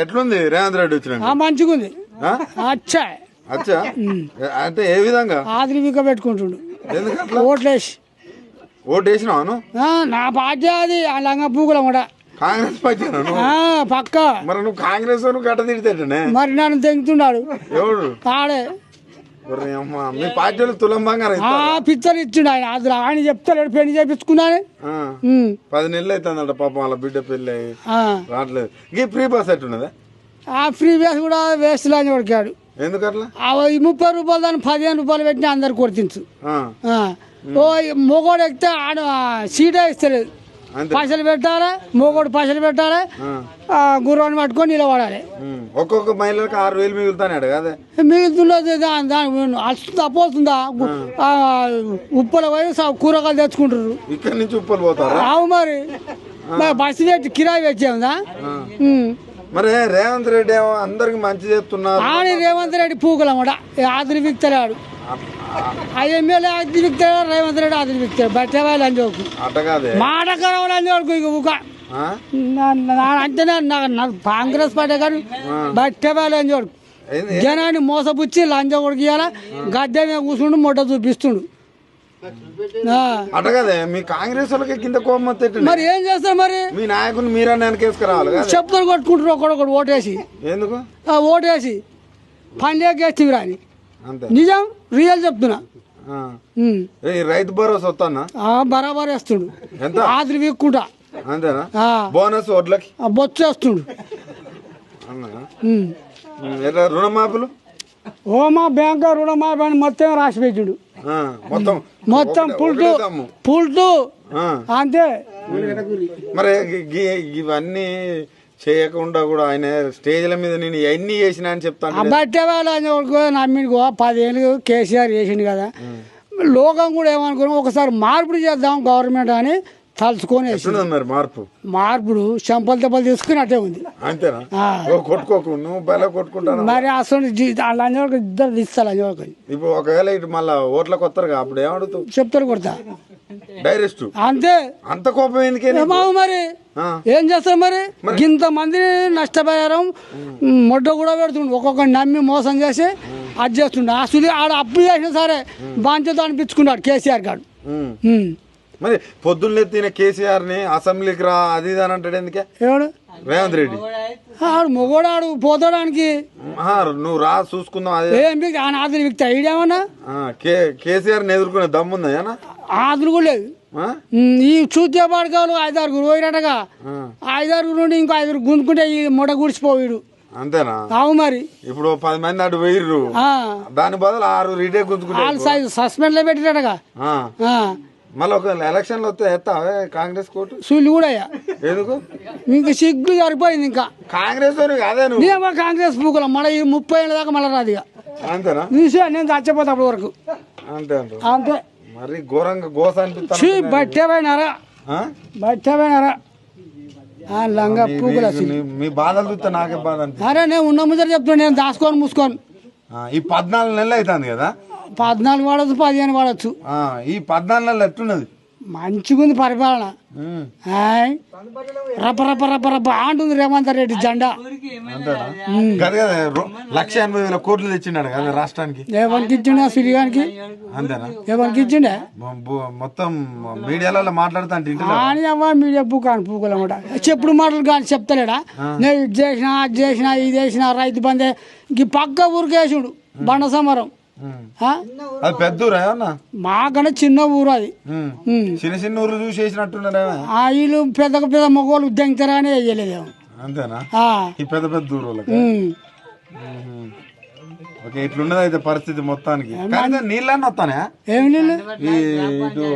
ఎట్లుంది రేవంత్ రెడ్డి వచ్చిన? మంచిగా ఉంది. అచ్చా అచ్చా అంటే ఏ విధంగా? ఆదిరివిక పెట్టుకుంటుండు. ఎందుకట్లా? ఓట్లేసి. ఓటు వేసినావు? నా పార్టీ అది ఆ లంగ పూగుల కూడా కాంగ్రెస్ పార్టీ పక్క. మరి నువ్వు కాంగ్రెస్ గట్ట తిడితేటనే మరి నన్ను తెంగుతున్నాడు. ఎవడు? ఆడే మీ పార్టీలో తులం బంగారం పిచ్చలు ఇచ్చిండు ఆయన. అది ఆయన చెప్తాడు పెళ్లి చేపించుకున్నాను. 10 నెలలు అవుతుందట పాపం వాళ్ళ బిడ్డ పెళ్లి రావట్లేదు. ఈ ఫ్రీ బస్ ఎట్టున్నదా? ఆ ఫ్రీ బస్ కూడా వేస్ట్ లాని కొడికాడు. ఎందుకట్లా? 30 రూపాయలు దాన్ని 15 రూపాయలు పెట్టినా అందరు కొడుతుంచు. మొగోడు ఎక్కితే ఆడ సీటే ఇస్తలేదు. పైసలు పెట్టాలి, మొగోడు పైసలు పెట్టాలి, గుర్రాన్ని పట్టుకొని నిలబడాలి. ఒక్కొక్క మహిళలకు 6,000 మిగులుతాడు కదా? మిగులుతున్నది అస్తుందా పోతుందా? ఉప్పలు పోయి కూరగాయలు తెచ్చుకుంటారు. ఇక్కడ నుంచి ఉప్పలు పోతారు. అవు మరి బస్సు పెట్టి కిరాయి పెట్టేదా? మరి రేవంత్ రెడ్డి ఏమో అందరికి మంచి చేస్తున్నారు. రేవంత్ రెడ్డి పూకులం కూడా ఆదిరి విక్తరాడు. ఆ ఎమ్మెల్యే ఆదిరి విక్తాడు, రేవంత్ రెడ్డి ఆదిరి విక్తాడు. బట్టేవాళ్ళు అని చోకు మాటకరావు అని చోకు. ఇక అంటేనే నాకు కాంగ్రెస్ పార్టీ కానీ బట్టేవాళ్ళు అని చోడు. జనాన్ని మోసపుచ్చి లంచ కొడుకు ఇవ్వాలా గద్దె మీద కూర్చుండు మొట్ట చూపిస్తుండు. అటగదే మీ కాంగ్రెస్ వాళ్ళకి కింద కోపం మరి ఏం చేస్తారు? మరి మీ నాయకుని మీరే వెనకేసుకురావాలి. చెప్తారు కొట్టుకుంటారు ఒకడొకడు ఓటేసి. ఎందుకు ఓటేసి పండేకేస్తివి రాని నిజం రియల్ చెప్తున్నా. రైతు భరోసా వస్తానా? బరాబర్ వేస్తుండు. ఎంత? ఆదిరి వీక్కుంటా. అంతేనా? బోనస్ వడ్లకి బొచ్చేస్తుండు. రుణమాఫీలు మా బ్యాంక్ రుణమాఫీ అని మొత్తం రాసి పెట్టిండు. మొత్తం పుల్టు అంతే. మరి ఇవన్నీ చేయకుండా కూడా ఆయన స్టేజ్ల మీద నేను ఎన్ని చేసినా అని చెప్తాను. బట్టే వాళ్ళు నమ్మిండుకో 10 ఏళ్ళు కేసీఆర్ చేసిండు కదా. లోకం కూడా ఏమనుకున్నాం ఒకసారి మార్పుడు చేద్దాం గవర్నమెంట్ అని తలుచుకొని మరి మార్పుడు చెంపలు దెబ్బలు తీసుకుని అట్టే ఉంది. అంతేనా? కొట్టుకుంటాను మరి అసలు ఇద్దరు తీస్తారు. ఇప్పుడు ఒకవేళ ఇటు మళ్ళా ఓట్లకు వస్తారు అప్పుడు ఏమడుగుతావు? చెప్తారు కొడతా డైరెక్ట్ అంతే. అంత కోపం ఎందుకే? మరి ఏం చేస్తారు? మరి ఇంతమంది నష్టపోయారు. మొడ్డ కూడా పెడుతుండు. ఒక్కొక్కరిని నమ్మి మోసం చేసి అది చేస్తుండే. అసలు ఆడ అప్పు చేసినా సరే బాధ్యత అనిపించుకున్నాడు కేసీఆర్ గారు. మరి పొద్దున్నే తినే కేసీఆర్ ని అసెంబ్లీకి రా అది ఇది అని అంటాడు. ఎందుకే? ఎవడు? రేవంత్ రెడ్డి. ఆడు మొగోడాడు పోతాడానికి. నువ్వు రా చూసుకుందాం. అదే ఆదిరి వ్యక్తి ఐడియా ఏమన్నా? కేసీఆర్ ని ఎదుర్కొనే దమ్ముందా? ఆదులు కూడా లేదు. ఈ చూతే పడకాలు 5-6 పోయినట్టుగా 5-6 నుండి ఇంకో 5 గుంజుకుంటే ఈ మొడ గుడిచిపోయాడు. అంతేనా? అవు మరి ఇప్పుడు 10 మంది అటు పోయిర్రు, దాని బదులు 6 రీడే గుంజుకుంటారు. సస్పెండ్ లో పెట్టినట్టుగా. మళ్ళీ ఒక ఎలక్షన్ లో వస్తే ఎత్తావే కాంగ్రెస్ కోర్టు సూళ్ళు కూడా. ఎందుకు? ఇంకా సిగ్గు సరిపోయింది. ఇంకా కాంగ్రెస్ అదే కాంగ్రెస్ పూకులం మళ్ళీ 30 ఏళ్ళ దాకా మళ్ళీ రాదు. అంతేనా? నేను చచ్చిపోతా అప్పటి వరకు. అంతే అంతే. మరి ఘోరంగా గోస అనిపిస్తా. బట్టే పోయినారా లంగా పూకులు. మీ బాధలు చూస్తే నాకే బాధ అనిపిస్తుంది. అరే నేను ఉన్న ముందర చెప్తున్నా, నేను దాచుకొని మూసుకొని. ఈ 14 నెలలు అవుతుంది కదా? 14 వాడచ్చు, 15 వాడచ్చు. ఈ 14 నెలలు ఎట్టున్నది? మంచిగుంది పరిపాలన. రప్ప రప్ప రప్ప రప్ప అంటుంది రేవంత్ రెడ్డి జెండా. 1,80,000 కోట్లు తెచ్చిండు కదా రాష్ట్రానికి. ఎవరికి ఇచ్చిండే? సిరిగానికి. అంతేనా? ఎవరికి ఇచ్చిండే? మొత్తం మీడియాలో మాట్లాడుతా మీడియా పూకలమాట చెప్పుడు మాటలు కానీ చెప్తలేడా? నేను ఇది చేసినా అది చేసినా ఇది చేసినా రైతు బందే ఈ పక్క ఊరికేసుడు బండ సమరం. అది పెద్ద ఊరా? మాకన్నా చిన్న ఊరు అది. చిన్న చిన్న ఊరు చూసి వేసినట్టున్నారా? వీళ్ళు పెద్ద పెద్ద మగవాళ్ళు ఉద్యోగిస్తారా అని వేయలేదేమో. అంతేనా? ఈ పెద్ద పెద్ద ఊరు ఇట్లున్నది అయితే పరిస్థితి మొత్తానికి. నీళ్ళన్నీ వస్తానే? ఏమి నీళ్ళు? ఇటు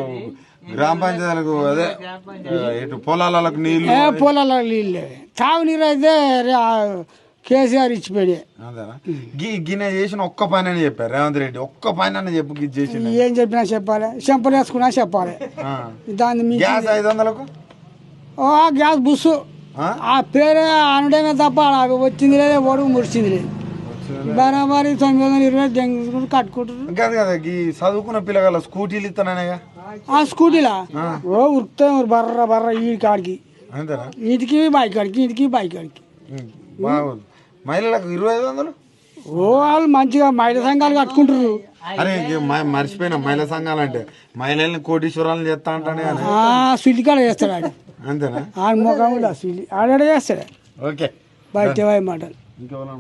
గ్రామ పంచాయతీలకు అదే ఇటు పొలాలకు నీళ్ళు. పొలాలకు నీళ్ళు తాగునీరు అయితే కేసీఆర్ ఇచ్చిపోయి. గిన్నె చేసిన ఒక్క పని అని చెప్పారు రేవంత్ రెడ్డి. ఒక్క పని అని చెప్పు చేసి. ఏం చెప్పినా చెప్పాలి, చెంపలు వేసుకున్నా చెప్పాలి. దాన్ని గ్యాస్ 500కు గ్యాస్ బుస్సు ఆ పేరే అనడమే తప్ప వచ్చింది లేదు, ఓడుగు ముడిచింది లేదు. బరాబరి 920 కట్టుకుంటారు. కాదు కదా ఈ చదువుకున్న పిల్లగాళ్ళ స్కూటీలు ఇస్తాననేగా. ఆ స్కూటీలా ఉరుకుతాయి బర్ర బర్ర ఈ కాడికి, అంతేనా? ఇదికి బాయ్ కాడికి, ఇదికి బాయ్ కాడికి. బాగుంది. మహిళలకు 2500. ఓ వాళ్ళు మంచిగా మహిళా సంఘాలు కట్టుకుంటారు. అరే మర్చిపోయినా మహిళా సంఘాలు అంటే మహిళల్ని కోటీశ్వరాలను చేస్తా అంటానే కదా. స్వీట్ కాడ చేస్తాడు ఆడు. అంతేనా? ఆడ ముఖం స్వీట్ ఆడ చేస్తాడు. ఓకే బయట మాటలు. ఇంకెవరన్నా